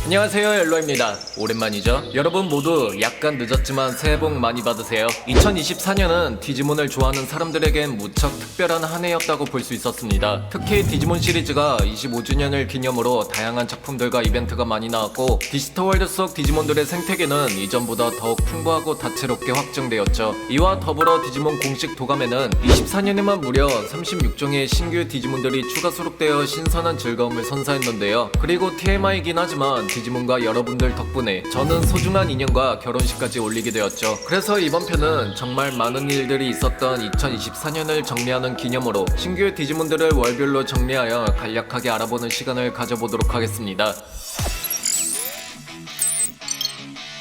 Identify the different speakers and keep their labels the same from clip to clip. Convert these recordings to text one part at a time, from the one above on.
Speaker 1: 안녕하세요, 옐로입니다. 오랜만이죠? 여러분 모두 약간 늦었지만 새해 복 많이 받으세요. 2024년은 디지몬을 좋아하는 사람들에겐 무척 특별한 한 해였다고 볼 수 있었습니다. 특히 디지몬 시리즈가 25주년을 기념으로 다양한 작품들과 이벤트가 많이 나왔고, 디지털월드 속 디지몬들의 생태계는 이전보다 더욱 풍부하고 다채롭게 확장되었죠. 이와 더불어 디지몬 공식 도감에는 24년에만 무려 36종의 신규 디지몬들이 추가 수록되어 신선한 즐거움을 선사했는데요. 그리고 TMI이긴 하지만 디지몬과 여러분들 덕분에 저는 소중한 인연과 결혼식까지 올리게 되었죠. 그래서 이번 편은 정말 많은 일들이 있었던 2024년을 정리하는 기념으로 신규 디지몬들을 월별로 정리하여 간략하게 알아보는 시간을 가져보도록 하겠습니다.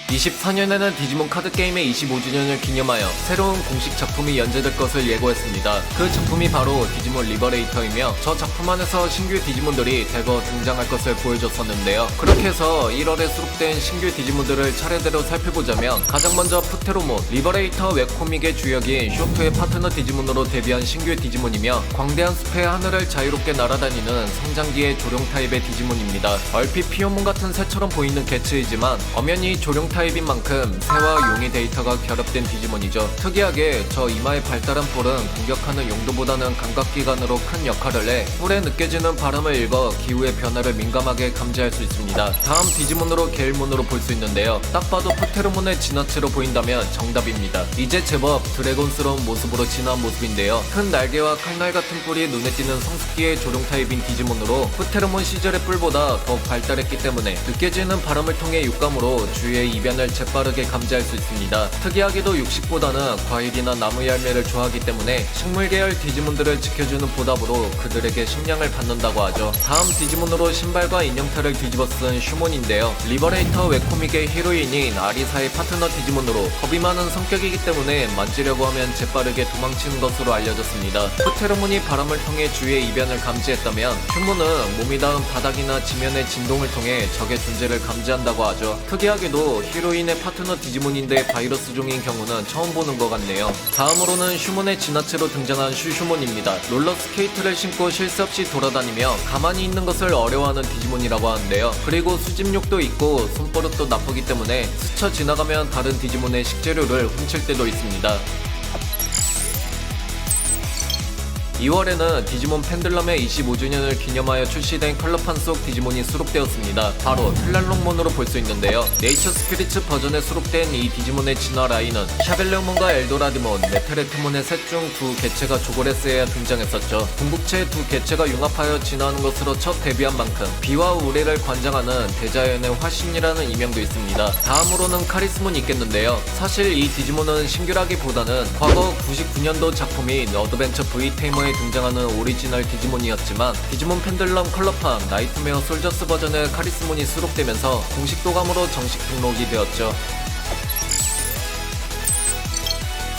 Speaker 1: 24년에는 디지몬 카드게임의 25주년을 기념하여 새로운 공식 작품이 연재될 것을 예고했습니다. 그 작품이 바로 디지몬 리버레이터이며 저 작품 안에서 신규 디지몬들이 대거 등장할 것을 보여줬었는데요. 그렇게 해서 1월에 수록된 신규 디지몬들을 차례대로 살펴보자면 가장 먼저 푸테로몬, 리버레이터 웹코믹의 주역인 쇼토의 파트너 디지몬으로 데뷔한 신규 디지몬이며 광대한 숲의 하늘을 자유롭게 날아다니는 성장기의 조룡 타입의 디지몬입니다. 얼핏 피오몬 같은 새처럼 보이는 개체이지만 엄연히 조룡 타입인 만큼 새와 용의 데이터가 결합된 디지몬이죠. 특이하게 저 이마의 발달한 뿔은 공격하는 용도보다는 감각기관으로 큰 역할을 해 뿔에 느껴지는 바람을 읽어 기후의 변화를 민감하게 감지할 수 있습니다. 다음 디지몬으로 게일몬으로 볼 수 있는데요. 딱 봐도 푸테로몬의 진화체로 보인다면 정답입니다. 이제 제법 드래곤스러운 모습으로 진화한 모습인데요. 큰 날개와 칼날 같은 뿔이 눈에 띄는 성숙기의 조룡 타입인 디지몬으로 푸테로몬 시절의 뿔보다 더 발달했기 때문에 느껴지는 바람을 통해 육감으로 주위의 이변을 재빠르게 감지할 수 있습니다. 특이하게도 육식보다는 과일이나 나무 열매를 좋아하기 때문에 식물 계열 디지몬들을 지켜주는 보답으로 그들에게 식량을 받는다고 하죠. 다음 디지몬으로 신발과 인형탈을 뒤집어 쓴 슈몬인데요. 리버레이터 웹코믹의 히로인인 아리사의 파트너 디지몬으로 겁이 많은 성격이기 때문에 만지려고 하면 재빠르게 도망치는 것으로 알려졌습니다. 푸테로몬이 바람을 통해 주위의 이변을 감지했다면 슈몬은 몸이 닿은 바닥이나 지면의 진동을 통해 적의 존재를 감지한다고 하죠. 특이하게도 히로인의 파트너 디지몬인데 바이러스 종인 경우는 처음 보는 것 같네요. 다음으로는 슈몬의 진화체로 등장한 슈슈몬입니다. 롤러스케이트를 신고 쉴 새 없이 돌아다니며 가만히 있는 것을 어려워하는 디지몬이라고 하는데요. 그리고 수집욕도 있고 손버릇도 나쁘기 때문에 스쳐 지나가면 다른 디지몬의 식재료를 훔칠 때도 있습니다. 2월에는 디지몬 펜들럼의 25주년을 기념하여 출시된 컬러판 속 디지몬이 수록되었습니다. 바로 텔랄롱몬으로 볼 수 있는데요. 네이처 스피리츠 버전에 수록된 이 디지몬의 진화 라인은 샤벨레몬과 엘도라디몬, 네테레트몬의 셋 중 두 개체가 조고레스에야 등장했었죠. 궁극체의 두 개체가 융합하여 진화하는 것으로 첫 데뷔한 만큼 비와 우레를 관장하는 대자연의 화신이라는 이명도 있습니다. 다음으로는 카리스몬이 있겠는데요. 사실 이 디지몬은 신규라기보다는 과거 99년도 작품인 어드벤처 V테이머에 등장하는 오리지널 디지몬이었지만 디지몬 펜들럼 컬러판 나이트메어 솔저스 버전의 카리스몬이 수록되면서 공식 도감으로 정식 등록이 되었죠.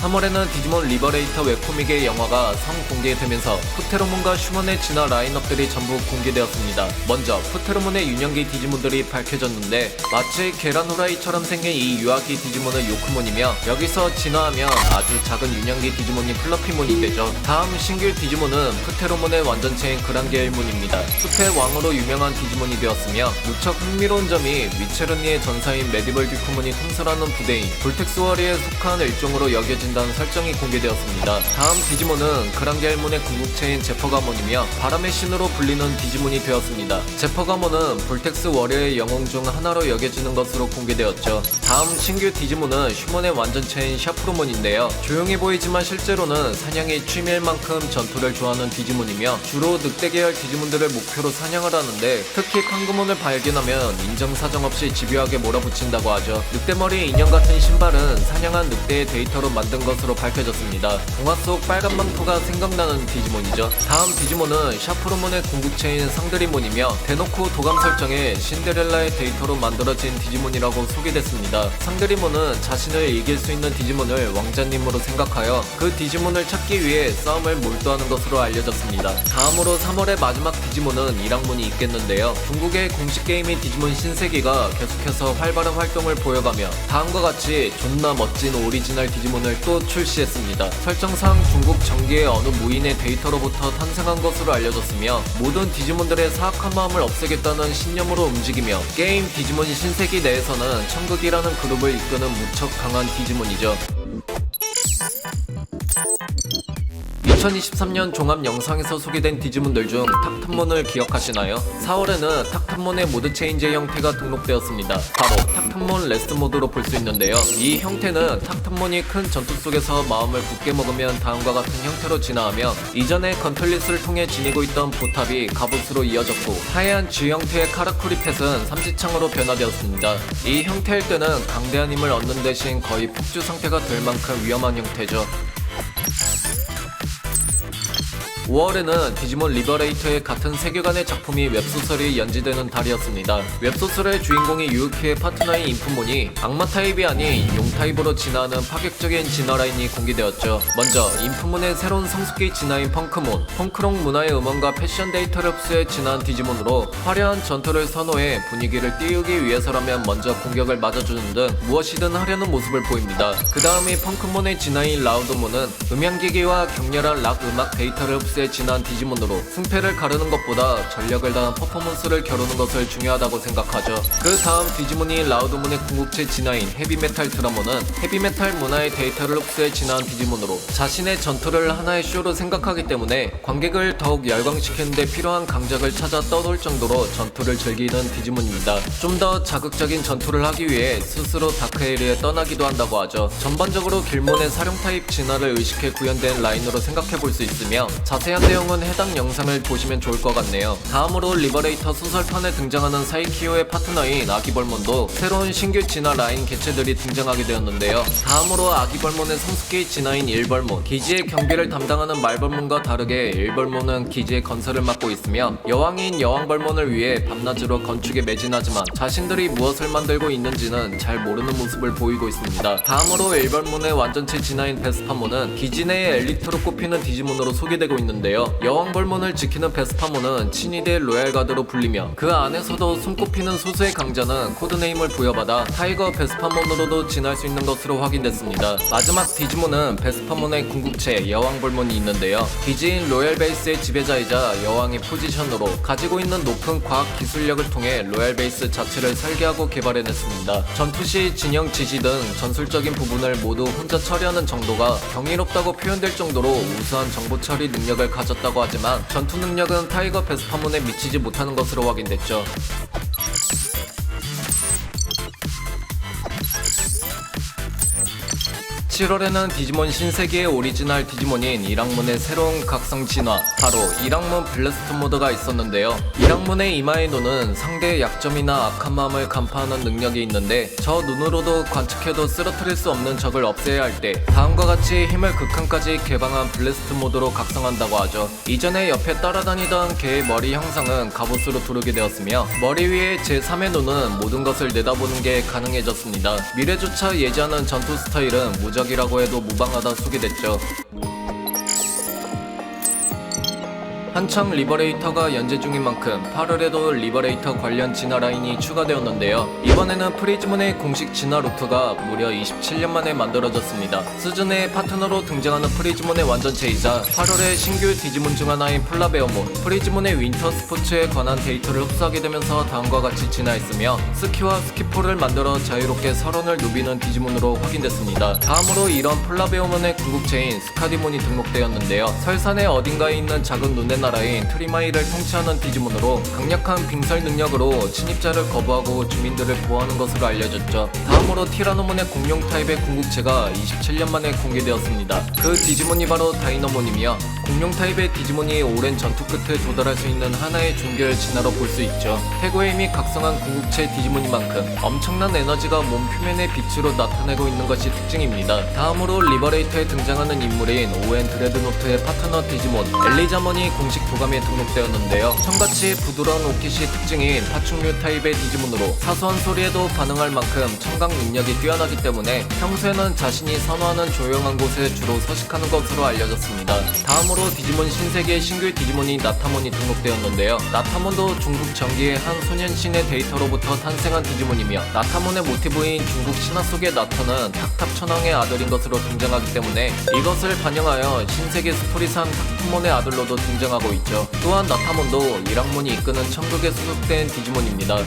Speaker 1: 3월에는 디지몬 리버레이터 웹코믹의 영화가 선공개되면서 푸테로몬과 슈몬의 진화 라인업들이 전부 공개되었습니다. 먼저 푸테로몬의 유년기 디지몬들이 밝혀졌는데 마치 계란 후라이처럼 생긴 이 유아기 디지몬은 요크몬이며 여기서 진화하면 아주 작은 유년기 디지몬이 플러피몬이 되죠. 다음 신규 디지몬은 푸테로몬의 완전체인 그란게일몬입니다. 숲의 왕으로 유명한 디지몬이 되었으며 무척 흥미로운 점이 위체르니의 전사인 메디벌 듀크몬이 통솔하는 부대인 볼텍스워리에 속한 일종으로 여겨진다는 설정이 공개되었습니다. 다음 디지몬은 그란게일몬의 궁극체인 제퍼가몬이며 바람의 신으로 불리는 디지몬이 되었습니다. 제퍼가몬은 볼텍스 워리어의 영웅 중 하나로 여겨지는 것으로 공개되었죠. 다음 신규 디지몬은 슈몬의 완전체인 샤프로몬인데요. 조용해 보이지만 실제로는 사냥이 취미일 만큼 전투를 좋아하는 디지몬이며 주로 늑대 계열 디지몬들을 목표로 사냥을 하는데 특히 칸그몬을 발견하면 인정사정 없이 집요하게 몰아붙인다고 하죠. 늑대머리 인형 같은 신발은 사냥한 늑대의 데이터로 만든 것으로 밝혀졌습니다. 동화 속 빨간 망토가 생각나는 디지몬이죠. 다음 디지몬은 샤프로몬의 궁극체인 상드리몬이며 대놓고 도감 설정에 신데렐라의 데이터로 만들어진 디지몬이라고 소개됐습니다. 상드리몬은 자신을 이길 수 있는 디지몬을 왕자님으로 생각하여 그 디지몬을 찾기 위해 싸움을 몰두하는 것으로 알려졌습니다. 다음으로 3월의 마지막 디지몬은 이랑몬이 있겠는데요. 중국의 공식 게임인 디지몬 신세계가 계속해서 활발한 활동을 보여가며 다음과 같이 존나 멋진 오리지널 디지몬을 팩도 출시했습니다. 설정상 중국 정기의 어느 무인의 데이터로부터 탄생한 것으로 알려졌으며 모든 디지몬들의 사악한 마음을 없애겠다는 신념으로 움직이며 게임 디지몬 신세기 내에서는 천극이라는 그룹을 이끄는 무척 강한 디지몬이죠. 2023년 종합 영상에서 소개된 디지몬들 중 탁탐몬을 기억하시나요? 4월에는 탁탐몬의 모드 체인지 형태가 등록되었습니다. 바로 탁탐몬 레스트 모드로 볼 수 있는데요. 이 형태는 탁탐몬이 큰 전투 속에서 마음을 굳게 먹으면 다음과 같은 형태로 진화하며 이전에 건틀릿을 통해 지니고 있던 보탑이 갑옷으로 이어졌고 하얀 G 형태의 카라쿠리 펫은 삼지창으로 변화되었습니다. 이 형태일 때는 강대한 힘을 얻는 대신 거의 폭주 상태가 될 만큼 위험한 형태죠. 5월에는 디지몬 리버레이터의 같은 세계관의 작품이 웹소설이 연재되는 달이었습니다. 웹소설의 주인공이 유우키의 파트너인 인프몬이 악마 타입이 아닌 용 타입으로 진화하는 파격적인 진화 라인이 공개되었죠. 먼저 인프몬의 새로운 성숙기 진화인 펑크몬, 펑크롱 문화의 음원과 패션 데이터를 흡수해 진화한 디지몬으로 화려한 전투를 선호해 분위기를 띄우기 위해서라면 먼저 공격을 맞아주는 등 무엇이든 하려는 모습을 보입니다. 그 다음이 펑크몬의 진화인 라우드몬은 음향기기와 격렬한 락 음악 데이터를 흡수해 진화한 디지몬으로 승패를 가르는 것보다 전력을 다한 퍼포먼스를 겨루는 것을 중요하다고 생각하죠. 그 다음 디지몬이 라우드몬의 궁극체 진화인 헤비메탈 드라몬은 헤비메탈 문화의 데이터를 흡수해 진화한 디지몬으로 자신의 전투를 하나의 쇼로 생각하기 때문에 관객을 더욱 열광시키는데 필요한 강작을 찾아 떠돌 정도로 전투를 즐기는 디지몬입니다. 좀 더 자극적인 전투를 하기 위해 스스로 다크에리에 떠나기도 한다고 하죠. 전반적으로 길몬의 사령 타입 진화를 의식해 구현된 라인으로 생각해 볼 수 있으며 자세한 내용은 해당 영상을 보시면 좋을 것 같네요. 다음으로 리버레이터 소설판에 등장하는 사이키오의 파트너인 아기벌몬도 새로운 신규 진화 라인 개체들이 등장하게 되었는데요. 다음으로 아기벌몬의 성숙기 진화인 일벌몬, 기지의 경비를 담당하는 말벌몬과 다르게 일벌몬은 기지의 건설을 맡고 있으며 여왕인 여왕벌몬을 위해 밤낮으로 건축에 매진하지만 자신들이 무엇을 만들고 있는지는 잘 모르는 모습을 보이고 있습니다. 다음으로 일벌몬의 완전체 진화인 베스파몬은 기지 내의 엘리트로 꼽히는 디지몬으로 소개되고 있는데요. 여왕벌몬을 지키는 베스파몬은 친위대 로얄가드로 불리며 그 안에서도 손꼽히는 소수의 강자는 코드네임을 부여받아 타이거 베스파몬으로도 진화할 수 있는 것으로 확인됐습니다. 마지막 디지몬은 베스파몬의 궁극체 여왕벌몬이 있는데요. 기지인 로얄베이스의 지배자이자 여왕의 포지션으로 가지고 있는 높은 과학 기술력을 통해 로얄베이스 자체를 설계하고 개발해냈습니다. 전투시 진영 지시 등 전술적인 부분을 모두 혼자 처리하는 정도가 경이롭다고 표현될 정도로 우수한 정보 처리 능력을 가졌다고 하지만 전투 능력은 타이거 베스파몬에 미치지 못하는 것으로 확인됐죠. 7월에는 디지몬 신세계의 오리지널 디지몬인 이랑문의 새로운 각성 진화, 바로 이랑문 블래스트 모드가 있었는데요. 이랑문의 이마의 눈은 상대의 약점이나 악한 마음을 간파하는 능력이 있는데 저 눈으로도 관측해도 쓰러뜨릴 수 없는 적을 없애야 할 때 다음과 같이 힘을 극한까지 개방한 블래스트 모드로 각성한다고 하죠. 이전에 옆에 따라다니던 개의 머리 형상은 갑옷으로 두르게 되었으며 머리 위에 제3의 눈은 모든 것을 내다보는 게 가능해졌습니다. 미래조차 예지하는 전투 스타일은 무적이라고 해도 무방하다 소개됐죠. 한창 리버레이터가 연재 중인 만큼 8월에도 리버레이터 관련 진화 라인이 추가되었는데요. 이번에는 프리즈몬의 공식 진화 루트가 무려 27년 만에 만들어졌습니다. 수준의 파트너로 등장하는 프리즈몬의 완전체이자 8월에 신규 디지몬 중 하나인 플라베어몬, 프리즈몬의 윈터 스포츠에 관한 데이터를 흡수하게 되면서 다음과 같이 진화했으며 스키와 스키포를 만들어 자유롭게 설원을 누비는 디지몬으로 확인됐습니다. 다음으로 이런 플라베어몬의 궁극체인 스카디몬이 등록되었는데요. 설산의 어딘가에 있는 작은 눈의 나라인 트리마이를 통치하는 디지몬으로 강력한 빙설 능력으로 침입자를 거부하고 주민들을 보호하는 것으로 알려졌죠. 다음으로 티라노몬의 공룡 타입의 궁극체가 27년 만에 공개되었습니다. 그 디지몬이 바로 다이너몬이며 공룡 타입의 디지몬이 오랜 전투 끝에 도달할 수 있는 하나의 준결 진화로 볼 수 있죠. 태고의 힘이 각성한 궁극체 디지몬인 만큼 엄청난 에너지가 몸 표면의 빛으로 나타내고 있는 것이 특징입니다. 다음으로 리버레이터에 등장하는 인물인 오웬 드레드노트의 파트너 디지몬 엘리자몬이 공식 공식 도감에 등록되었는데요. 청같이 부드러운 오키시 특징인 파충류 타입의 디지몬으로 사소한 소리에도 반응할 만큼 청각 능력이 뛰어나기 때문에 평소에는 자신이 선호하는 조용한 곳에 주로 서식하는 것으로 알려졌습니다. 다음으로 디지몬 신세계의 신규 디지몬이 나타몬이 등록되었는데요. 나타몬도 중국 정기의 한 소년신의 데이터로부터 탄생한 디지몬이며 나타몬의 모티브인 중국 신화 속의 나타는 탁탑천왕의 아들인 것으로 등장하기 때문에 이것을 반영하여 신세계 스토리상 탁토몬의 아들로도 등장하고 있죠. 또한 나타몬도 일학몬이 이끄는 천국에 소속된 디지몬입니다.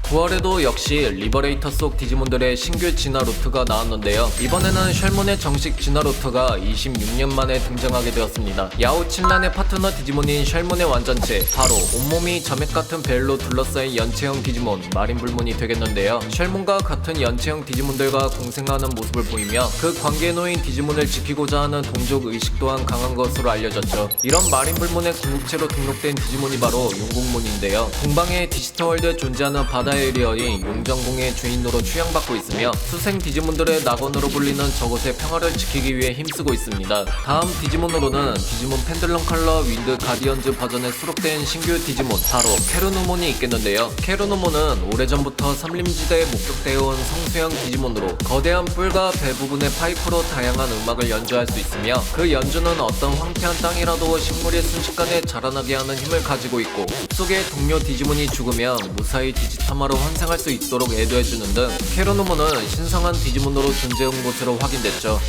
Speaker 1: 9월에도 역시 리버레이터 속 디지몬들의 신규 진화 루트가 나왔는데요. 이번에는 쉘몬의 정식 진화 루트가 26년 만에 등장하게 되었습니다. 야오칠란의 파트너 디지몬인 쉘몬의 완전체, 바로 온몸이 점액 같은 벨로 둘러싸인 연체형 디지몬 마린불몬이 되겠는데요. 쉘몬과 같은 연체형 디지몬들과 공생하는 모습을 보이며 그 관계에 놓인 디지몬을 지키고자 하는 동족 의식 또한 강한 것으로 알려졌죠. 이런 마린불몬의 궁극체로 등록된 디지몬이 바로 용궁몬인데요. 동방의 디지털월드에 존재하는 바다 에리어인 용정궁의 주인으로 추양받고 있으며 수생 디지몬들의 낙원으로 불리는 저곳의 평화를 지키기 위해 힘쓰고 있습니다. 다음 디지몬으로는 디지몬 펜들럼 컬러 윈드 가디언즈 버전에 수록된 신규 디지몬, 바로 케르누몬이 있겠는데요. 케르누몬은 오래전부터 삼림지대에 목격되어 온 성수형 디지몬으로 거대한 뿔과 배 부분의 파이프로 다양한 음악을 연주할 수 있으며 그 연주는 어떤 황폐한 땅이라도 식물이 순식간에 자라나게 하는 힘을 가지고 있고 숲속의 동료 디지몬이 죽으면 무사히 디지타마로 환생할 수 있도록 애도해주는 등 케르누몬은 신성한 디지몬으로 존재한 것으로 확인됐죠.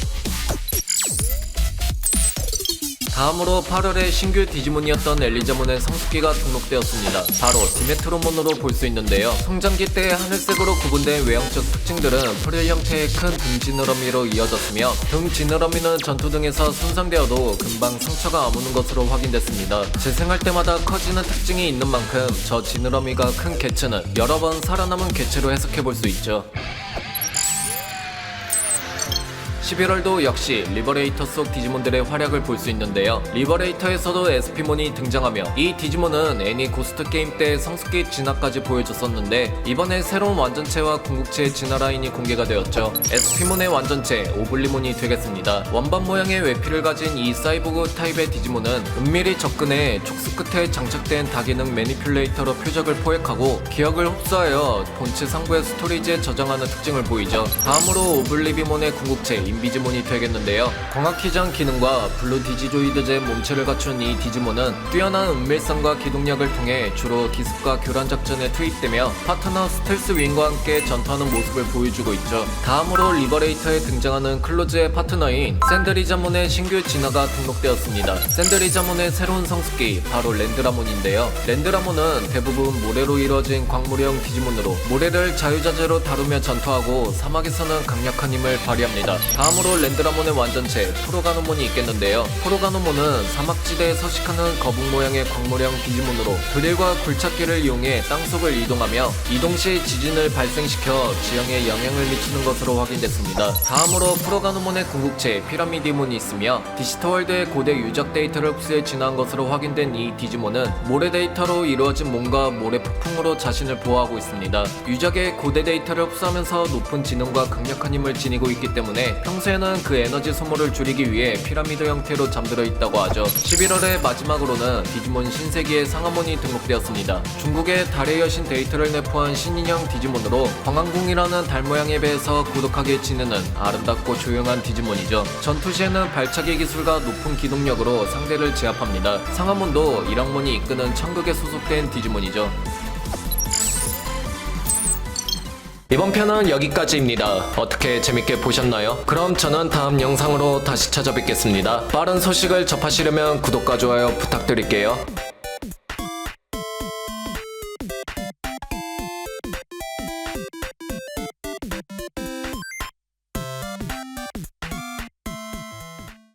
Speaker 1: 다음으로 8월에 신규 디지몬이었던 엘리자몬의 성숙기가 등록되었습니다. 바로 디메트로몬으로 볼 수 있는데요. 성장기 때의 하늘색으로 구분된 외형적 특징들은 프릴 형태의 큰 등 지느러미로 이어졌으며 등 지느러미는 전투 등에서 손상되어도 금방 상처가 아무는 것으로 확인됐습니다. 재생할 때마다 커지는 특징이 있는 만큼 저 지느러미가 큰 개체는 여러 번 살아남은 개체로 해석해볼 수 있죠. 11월도 역시 리버레이터 속 디지몬들의 활약을 볼 수 있는데요. 리버레이터에서도 SP몬이 등장하며 이 디지몬은 애니 고스트 게임 때 성숙기 진화까지 보여줬었는데 이번에 새로운 완전체와 궁극체의 진화 라인이 공개가 되었죠. SP몬의 완전체 오블리몬이 되겠습니다. 원반 모양의 외피를 가진 이 사이보그 타입의 디지몬은 은밀히 접근해 촉수 끝에 장착된 다기능 매니퓰레이터로 표적을 포획하고 기억을 흡수하여 본체 상부의 스토리지에 저장하는 특징을 보이죠. 다음으로 오블리비몬의 궁극체 인비지몬이 되겠는데요. 광학기장 기능과 블루 디지조이드제 몸체를 갖춘 이 디지몬은 뛰어난 은밀성과 기동력을 통해 주로 기습과 교란 작전에 투입되며 파트너 스텔스 윙과 함께 전투하는 모습을 보여주고 있죠. 다음으로 리버레이터에 등장하는 클로즈의 파트너인 샌드리자몬의 신규 진화가 등록되었습니다. 샌드리자몬의 새로운 성숙기, 바로 랜드라몬인데요. 랜드라몬은 대부분 모래로 이루어진 광물형 디지몬으로 모래를 자유자재로 다루며 전투하고 사막에서는 강력한 힘을 발휘합니다. 다음으로 랜드라몬의 완전체 프로가노몬이 있겠는데요. 프로가노몬은 사막지대에 서식하는 거북 모양의 광물형 디지몬으로 드릴과 굴착기를 이용해 땅속을 이동하며 이동 시 지진을 발생시켜 지형에 영향을 미치는 것으로 확인됐습니다. 다음으로 프로가노몬의 궁극체 피라미디몬이 있으며 디지털월드의 고대 유적 데이터를 흡수해 진화한 것으로 확인된 이 디지몬은 모래 데이터로 이루어진 몸과 모래 폭풍으로 자신을 보호하고 있습니다. 유적의 고대 데이터를 흡수하면서 높은 지능과 강력한 힘을 지니고 있기 때문에 평소에는 그 에너지 소모를 줄이기 위해 피라미드 형태로 잠들어 있다고 하죠. 11월의 마지막으로는 디지몬 신세계의 상하몬이 등록되었습니다. 중국의 달의 여신 데이터를 내포한 신인형 디지몬으로 광항궁이라는 달 모양의 배에서 고독하게 지내는 아름답고 조용한 디지몬이죠. 전투 시에는 발차기 기술과 높은 기동력으로 상대를 제압합니다. 상하몬도 일학몬이 이끄는 천극에 소속된 디지몬이죠. 이번 편은 여기까지입니다. 어떻게 재밌게 보셨나요? 그럼 저는 다음 영상으로 다시 찾아뵙겠습니다. 빠른 소식을 접하시려면 구독과 좋아요 부탁드릴게요.